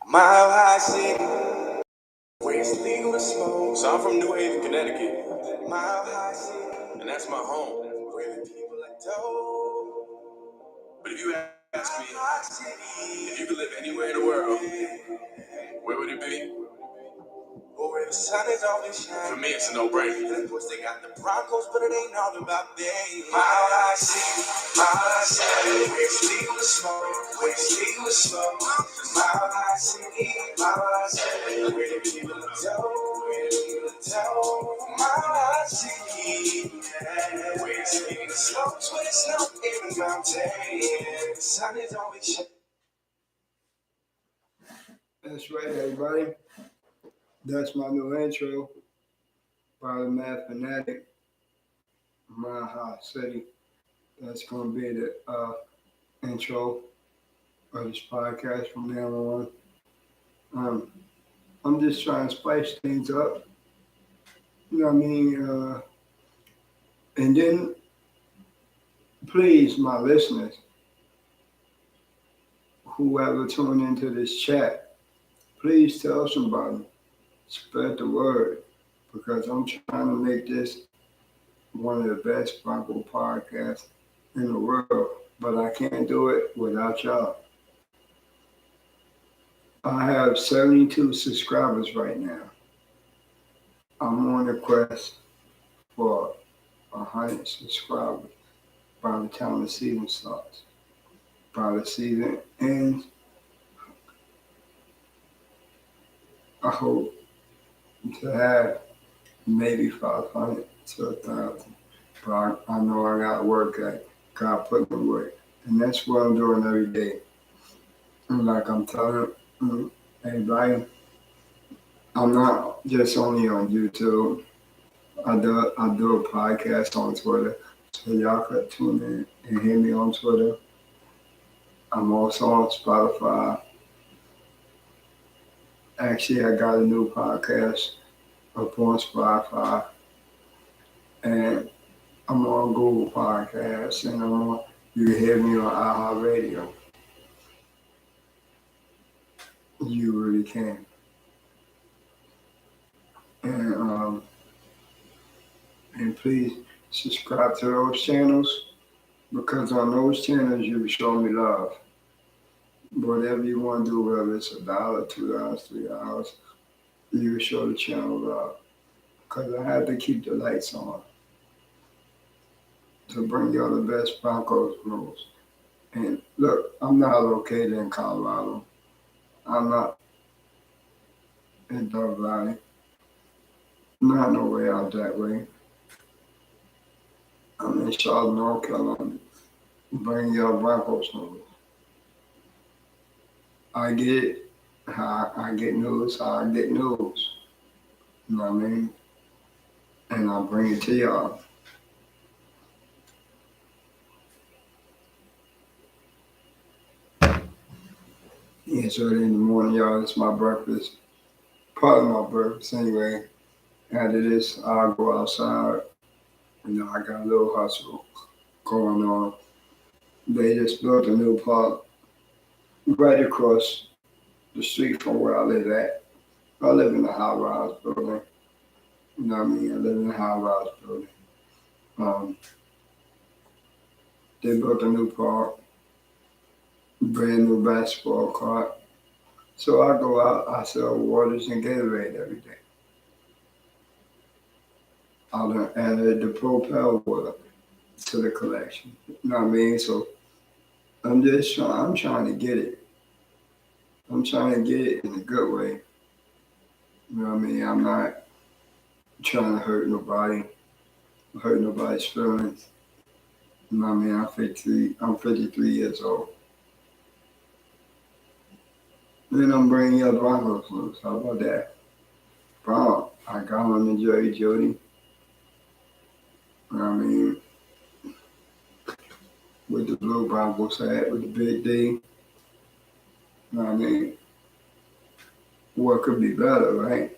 Mile High City, where it's legal to smoke. So I'm from New Haven, Connecticut. Mile High City, and that's my home. Where the people are dope. But if you ask me, if you could live anywhere in the world, where would it be? Well, where the sun is always shining. For me, it's a no-brainer. Of course, they got the Broncos, but it ain't all about them. Mile High City, Mile High City, where it's legal to smoke, where it's legal to smoke. Mile High City, Mile High City, where the people are dope, where the people are dope. Mile High City, yeah, where it's legal to smoke, where it's not even mountain. The sun is always shining. That's right, everybody. That's my new intro by the Math Fanatic, Mile High City. That's going to be the intro of this podcast from now on. I'm just trying to spice things up. You know what I mean? And then, please, my listeners, whoever tuned into this chat, please tell somebody. Spread the word, because I'm trying to make this one of the best Bronco podcasts in the world, but I can't do it without y'all. I have 72 subscribers right now. I'm on a quest for 100 subscribers by the time the season starts. By the season ends, I hope to have maybe 500 to 1,000. But I know I got to work at it. God put me work. And that's what I'm doing every day. And like I'm telling everybody, I'm not just only on YouTube. I do a podcast on Twitter, so y'all could tune in and hear me on Twitter. I'm also on Spotify. Actually, I got a new podcast up on Spotify, and I'm on Google Podcasts, and you can hear me on iHeartRadio. You really can. And please subscribe to those channels, because on those channels you will show me love. Whatever you want to do, whether it's $1, $2, $3, you will show the channel love. Because I have to keep the lights on to bring y'all the best Broncos news. And look, I'm not located in Colorado. I'm not in Dove Valley. Not no way out that way. I'm in Charlotte, North Carolina. Bring y'all Broncos news. I get how I get news, how I get news. You know what I mean? And I bring it to y'all. It's early in the morning, y'all. It's my breakfast. Part of my breakfast anyway. After this, I'll go outside. You know, I got a little hustle going on. They just built a new park right across the street from where I live at. I live in a high-rise building. You know what I mean? I live in a high-rise building. They built a new park, brand new basketball court. So I go out, I sell waters and Gatorade every day. I done added the Propel water to the collection. You know what I mean? So I'm trying to get it. I'm trying to get it in a good way. You know what I mean? I'm not trying to hurt nobody's feelings. You know what I mean? I'm 53 years old. Then I'm bringing you Broncos news. How about that? Bro, I got on the Jerry Jody. You know what I mean? With the blue Broncos hat, with the big D. You know what I mean? What could be better, right?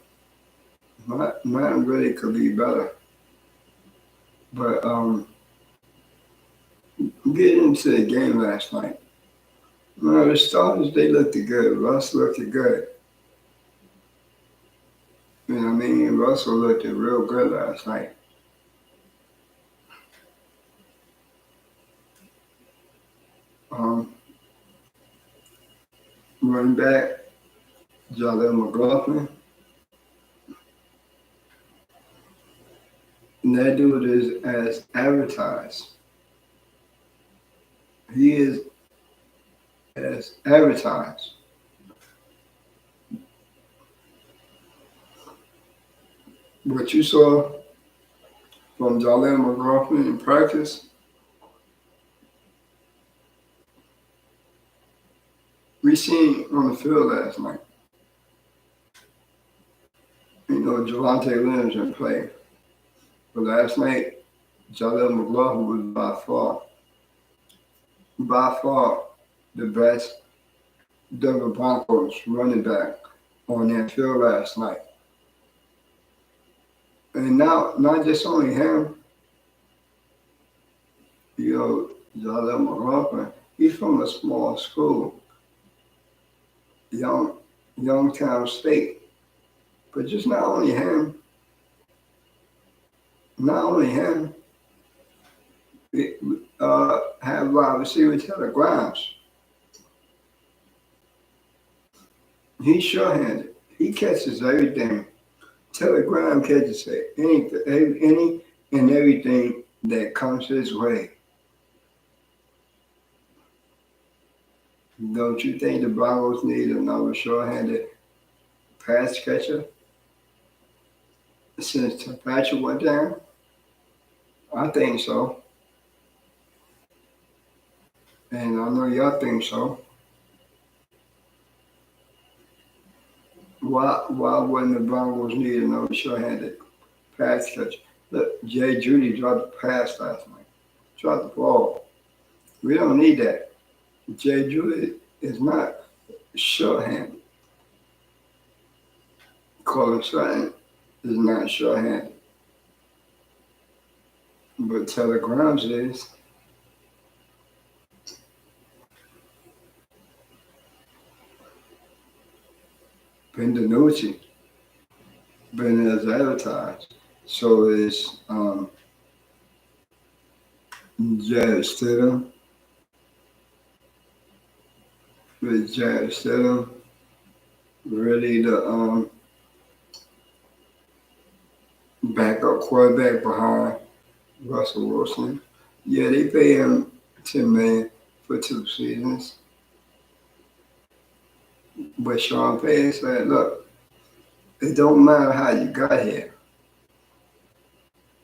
Nothing really could be better. But getting into the game last night, No, the Stars, they looked good. Russ looked good. You know what I mean? Russell looked real good last night. Um, Running back, Jaleel McLaughlin. And that dude is as advertised. He is as advertised. What you saw from Jaleel McLaughlin in practice, we seen on the field last night. You know, Javante Williams didn't play. But last night, Jaleel McLaughlin was by far the best Denver Broncos running back on that field last night. And now, not just only him, you know, Jaleel McLaughlin, he's from a small school, young, Youngtown State. But just not only him, have wide receiver Taylor Grimes. He's sure-handed. He catches everything. Taylor Grimes catches any and everything that comes his way. Don't you think the Broncos need another sure-handed pass catcher since Patrick went down? I think so. And I know y'all think so. Why wouldn't the Broncos need another sure-handed pass catcher? Look, Jay Judy dropped the pass last night. Dropped the ball. We don't need that. Jay Judy is not sure-handed. Colin Sutton is not sure-handed. But Taylor Grimes is. Ben DiNucci, been as advertised. So is Jared Stidham. With Jared Stidham really the backup quarterback behind Russell Wilson. Yeah, they pay him $10 million for 2 seasons. But Sean Payton said, look, it don't matter how you got here.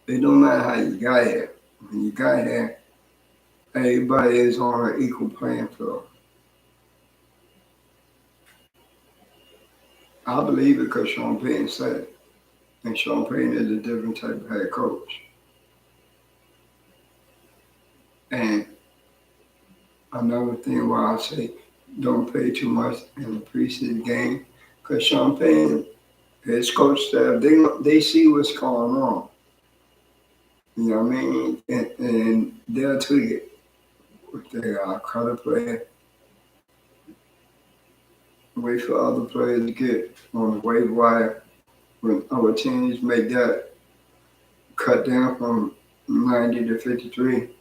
It don't matter how you got here. When you got here, everybody is on an equal playing field. I believe it because Sean Payton said it. And Sean Payton is a different type of head coach. And another thing why I say don't pay too much in the preseason game, because Sean Payton, his coach staff, they see what's going on. You know what I mean? And they'll tweak it. If they are a color player, wait for other players to get on the waiver wire. When other teams make that cut down from 90 to 53,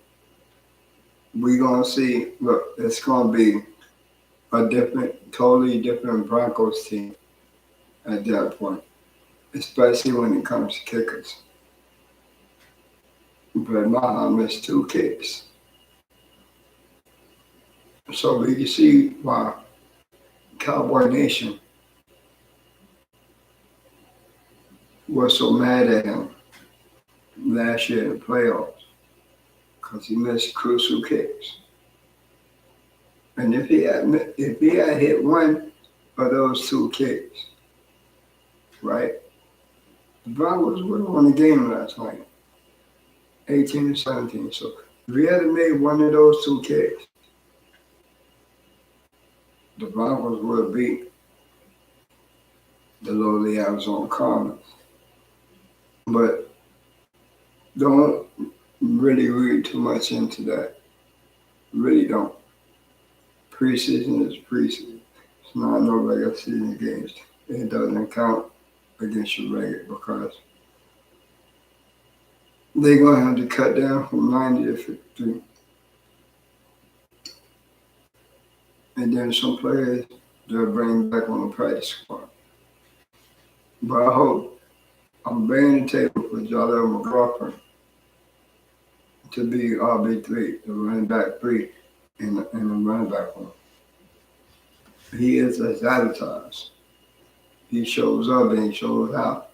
we're going to see, look, it's going to be a totally different Broncos team at that point, especially when it comes to kickers. But Maha missed 2 kicks. So we can see why Cowboy Nation was so mad at him last year in the playoffs because he missed crucial kicks. And if he had hit one of those 2 kicks, right, the Broncos would have won the game last night, 18-17. So if he had made one of those 2 kicks, the Broncos would have beat the lowly Arizona Cardinals. But don't really read too much into that. Really don't. Preseason is preseason. It's not no regular season games. It doesn't count against your regular because they're going to have to cut down from 90 to 52. And then some players they'll bring back on the practice squad. But I hope I'm banging the table for Jaleel McLaughlin to be RB3, the running back three in the running back one. He is as advertised. He shows up and he shows out.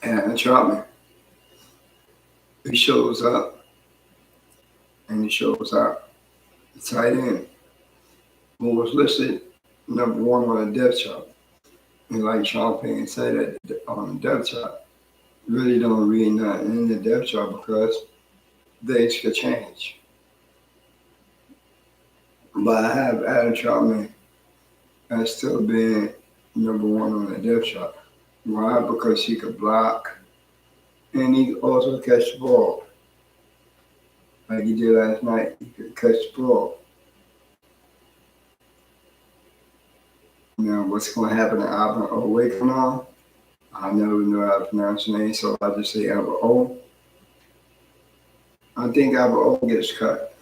And Troutman, he shows up and he shows out. The tight end, who was listed number one on the depth chart. And like Sean Payne said that on the depth chart, really don't read nothing in the depth chart because things could change. But I have Adam Troutman as still being number one on the depth chart. Why? Because he could block and he could also catch the ball. Like he did last night, he could catch the ball. Now, what's going to happen to Alvin Owakenon? I never know how to pronounce the name, so I just say Alvin O. I think Alvin O gets cut.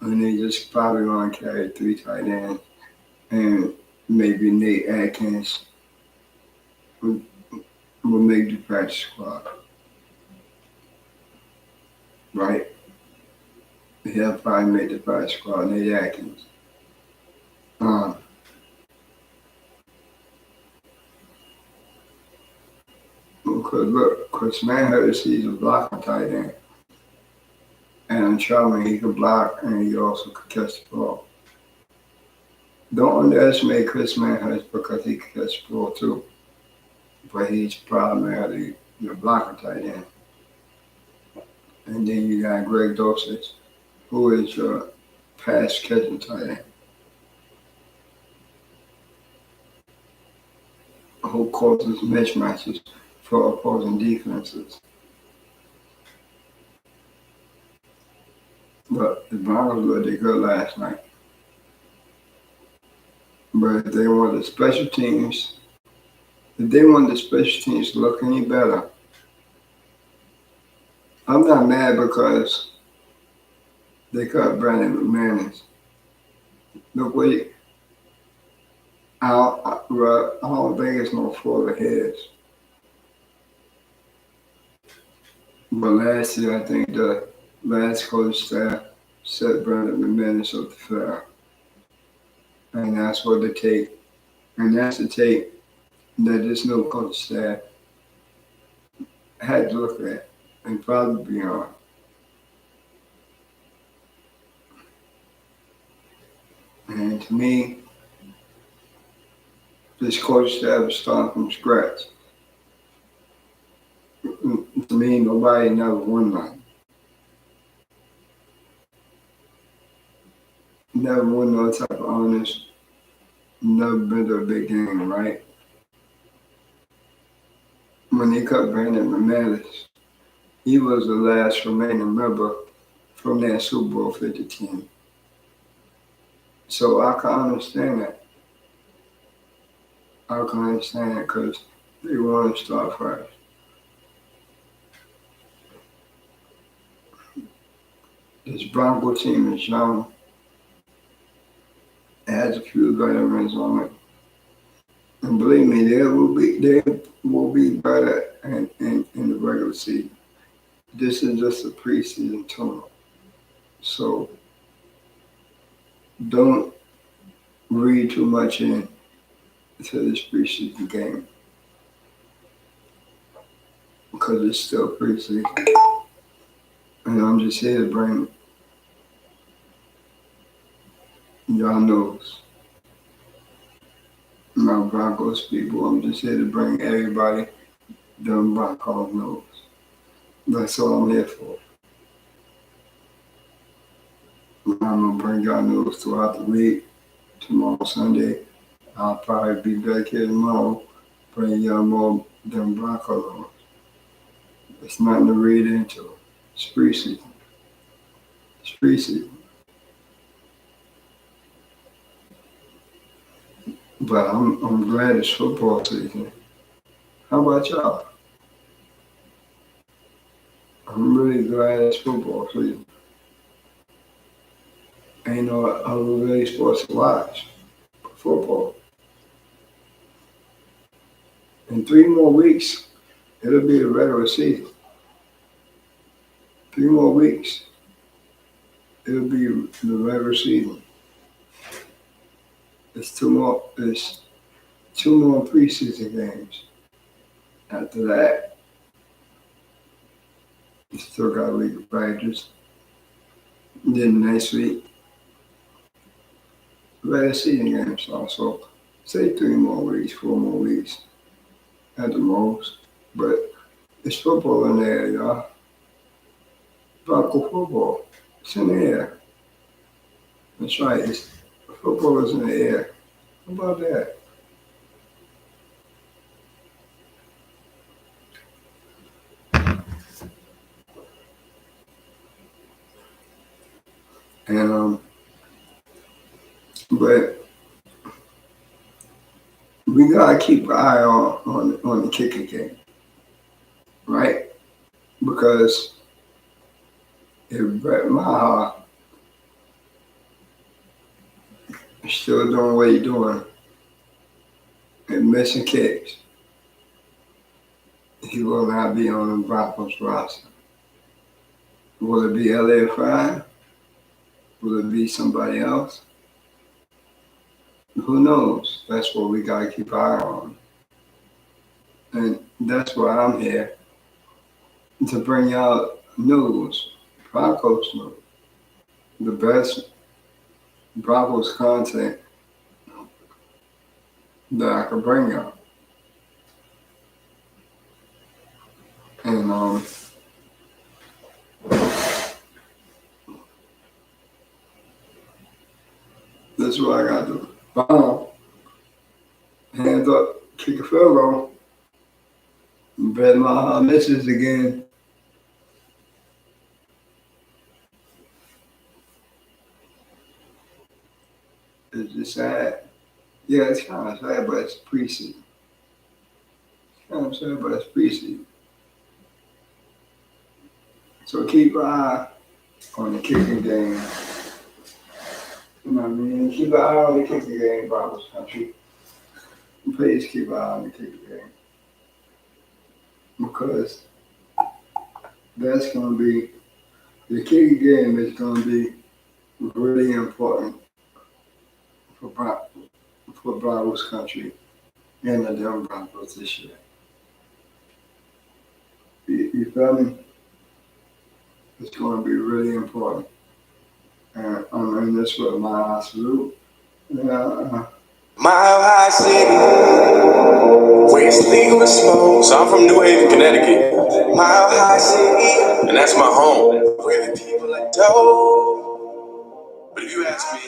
And they just probably going to carry three tight ends. And maybe Nate Atkins will make the practice squad. Right? He'll probably make the practice squad, Nate Atkins. Because look, Chris Manhurst, he's a blocking tight end. And Troutman, he can block and he also could catch the ball. Don't underestimate Chris Manhurst because he can catch the ball too. But he's primarily the blocking tight end. And then you got Greg Dulcich, who is your pass catching tight end. Who causes mismatches for opposing defenses. But the Broncos looked good last night. But if they want the special teams to look any better, I'm not mad because they cut Brandon McManus. Look, wait, I don't think it's no fault of his. But last year, I think the last coach staff set Brandon McManus up to fail. And that's what the tape, and that's the tape that this new coach staff had to look at and probably be on. And to me, this coach staff is starting from scratch. To me, nobody never won nothing. Never won no type of honors. Never been to a big game, right? When they cut Brandon McManus, he was the last remaining member from that Super Bowl 50 team. So I can understand that. I can understand that because they want to start first. This Bronco team is young. It has a few veterans on it. And believe me, they will be better in the regular season. This is just a preseason tournament. So don't read too much into this preseason game because it's still preseason. And I'm just here to bring y'all knows. My Broncos people, I'm just here to bring everybody them Broncos knows. That's all I'm here for. I'm gonna bring y'all news throughout the week. Tomorrow, Sunday, I'll probably be back here tomorrow, bring y'all more them Broncos. It's nothing to read into. It's preseason. It's preseason. But I'm glad it's football season. How about y'all? I'm really glad it's football season. Ain't no other really sports to watch. Football. In 3 more weeks, it'll be the regular season. 3 more weeks, it'll be the regular season. It's 2 more preseason games. After that, you still got league of practice. Then next week, regular season games also. Say 3 more weeks, 4 more weeks at the most. But it's football in there, y'all. Bronco football. It's in the air. That's right. Football is in the air. How about that? And but we gotta keep an eye on the kicking game, right? Because if Brett Maher is still doing what he's doing and missing kicks, he will not be on the Broncos roster. Will it be Elliott Fry? Will it be somebody else? Who knows? That's what we gotta keep an eye on. And that's why I'm here, to bring out news, Broncos news, the best Broncos content that I could bring out. And that's what I got to do. Hands up, kick a field goal. Bet my misses again. It's just sad. Yeah, it's kind of sad, but it's preseason. It's kind of sad, but it's preseason. So keep an eye on the kicking game. You know what I mean? Keep an eye on the kicking game, Broncos country. Please keep an eye on the kicking game. Because that's going to be, the kicking game is going to be really important for Broncos country and the Denver Broncos this year. You feel me? It's going to be really important. And I'm in this with my salute. Mile High City, where it's legal to smoke. So I'm from New Haven, Connecticut. Mile High City, and that's my home. Where the people are dope. But if you ask me,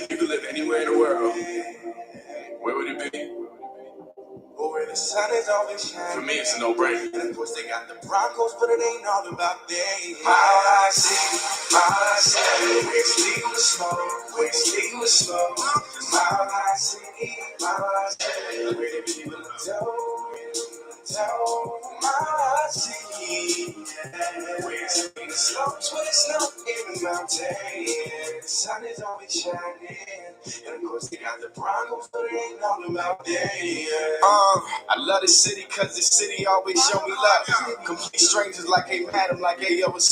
if you could live anywhere in the world, where would it be? Where the sun is always shining. For me, it's a no-brainer. And of course, they got the Broncos, but it ain't all about them. Mile High City, Mile High City, where it's legal to smoke, where it's legal to smoke. Mile High City, Mile High City, where the people are dope. Mile High City, where it's legal to smoke, where it's not even mountain. The sun is always shining. And of course, they got the Broncos, but it ain't all about them. I love this city cause this city always show me love. Complete strangers like, hey madam, like, hey yo, what's